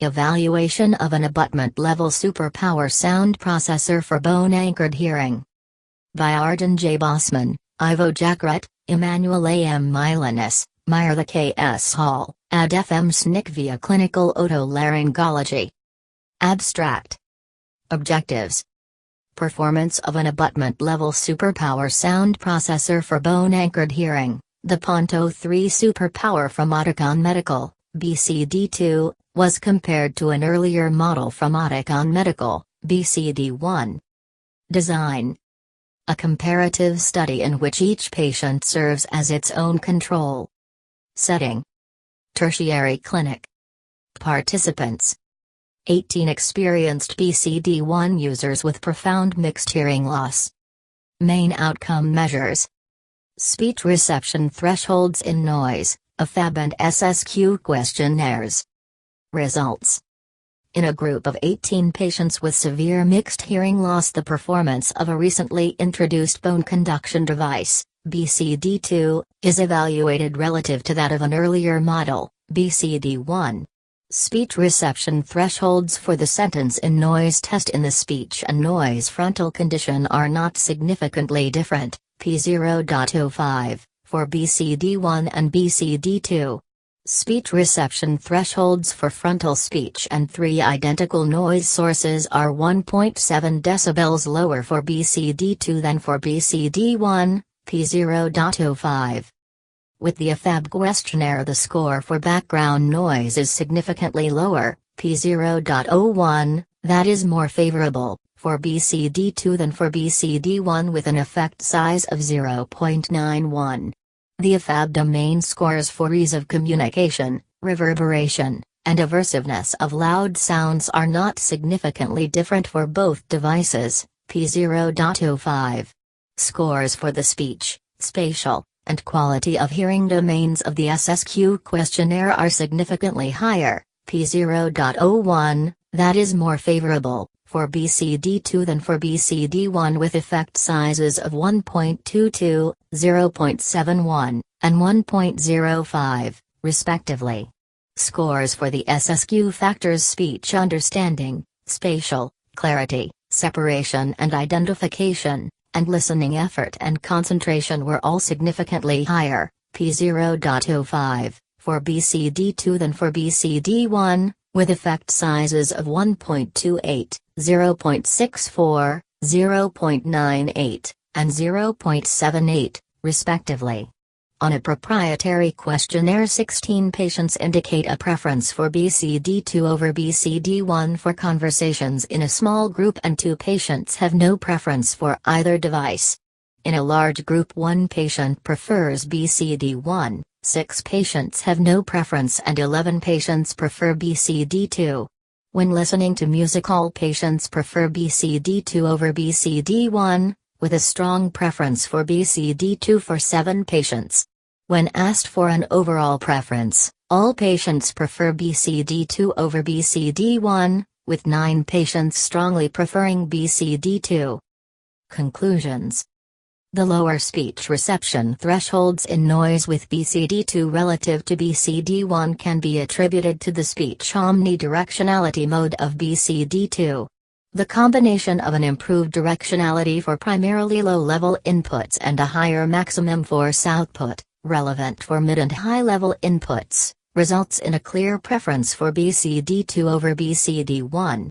Evaluation of an abutment-level SuperPower sound processor for bone-anchored hearing. By Arjan J. Bosman, Ivo Crete, Emmanuel A. M. Mylanus, Myrthe K. S. Hall, Ad FM Snik via clinical otolaryngology. Abstract. Objectives. Performance of an abutment-level SuperPower sound processor for bone-anchored hearing. The Ponto 3 SuperPower from Oticon Medical, BCD2, was compared to an earlier model from Oticon Medical, BCD1. Design. A comparative study in which each patient serves as its own control. Setting. Tertiary clinic. Participants. 18 experienced BCD1 users with profound mixed hearing loss. Main outcome measures. Speech reception thresholds in noise, APHAB and SSQ questionnaires. Results. In a group of 18 patients with severe mixed hearing loss, the performance of a recently introduced bone conduction device, BCD2, is evaluated relative to that of an earlier model, BCD1. Speech reception thresholds for the sentence in noise test in the speech and noise frontal condition are not significantly different, P0.05, for BCD1 and BCD2. Speech reception thresholds for frontal speech and 3 identical noise sources are 1.7 decibels lower for BCD2 than for BCD1, P0.05. With the APHAB questionnaire, the score for background noise is significantly lower, P0.01, that is more favorable, for BCD2 than for BCD1 with an effect size of 0.91. The APHAB domain scores for ease of communication, reverberation, and aversiveness of loud sounds are not significantly different for both devices, P0.05. Scores for the speech, spatial, and quality of hearing domains of the SSQ questionnaire are significantly higher, P0.01, that is more favorable, for BCD2 than for BCD1 with effect sizes of 1.22, 0.71, and 1.05, respectively. Scores for the SSQ factors speech understanding, spatial, clarity, separation and identification, and listening effort and concentration were all significantly higher, P0.05, for BCD2 than for BCD1, with effect sizes of 1.28, 0.64, 0.98, and 0.78, respectively. On a proprietary questionnaire, 16 patients indicate a preference for BCD2 over BCD1 for conversations in a small group and 2 patients have no preference for either device. In a large group, 1 patient prefers BCD1, 6 patients have no preference and 11 patients prefer BCD2. When listening to music, all patients prefer BCD2 over BCD1, with a strong preference for BCD2 for 7 patients. When asked for an overall preference, all patients prefer BCD2 over BCD1, with 9 patients strongly preferring BCD2. Conclusions. The lower speech reception thresholds in noise with BCD2 relative to BCD1 can be attributed to the speech omnidirectionality mode of BCD2. The combination of an improved directionality for primarily low-level inputs and a higher maximum force output, relevant for mid and high-level inputs, results in a clear preference for BCD2 over BCD1.